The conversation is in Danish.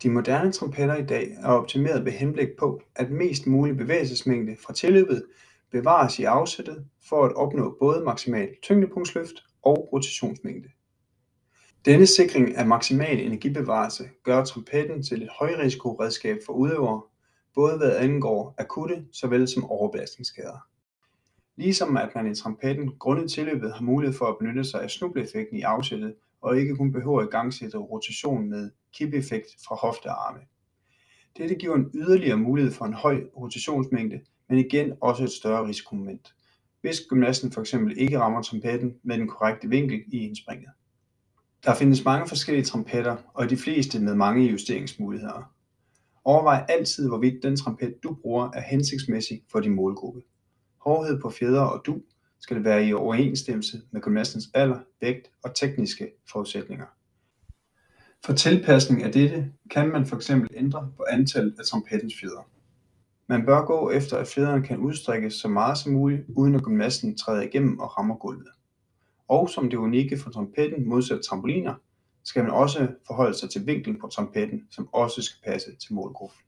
De moderne trompetter i dag er optimeret med henblik på, at mest mulig bevægelsesmængde fra tilløbet bevares i afsættet for at opnå både maksimal tyngdepunktsløft og rotationsmængde. Denne sikring af maksimal energibevarelse gør trompetten til et højrisikoredskab for udøvere, både hvad angår akutte såvel som overbelastningsskader. Ligesom at man i trompetten grundet tilløbet har mulighed for at benytte sig af snubleeffekten i afsættet og ikke kun behøver at igangsætte rotation med kipeffekt fra hofte og arme. Dette giver en yderligere mulighed for en høj rotationsmængde, men igen også et større risikomoment, hvis gymnasten f.eks. ikke rammer trompetten med den korrekte vinkel i indspringet. Der findes mange forskellige trompetter, og de fleste med mange justeringsmuligheder. Overvej altid, hvorvidt den trompet, du bruger, er hensigtsmæssig for din målgruppe. Hårdhed på fjedre og dug skal være i overensstemmelse med gymnastens alder, vægt og tekniske forudsætninger. For tilpasning af dette kan man f.eks. ændre på antallet af trompettens fjedre. Man bør gå efter, at fjedrene kan udstrækkes så meget som muligt, uden at gymnasten træder igennem og rammer gulvet. Og som det unikke for trompetten modsat trampoliner, skal man også forholde sig til vinklen på trompetten, som også skal passe til målgruppen.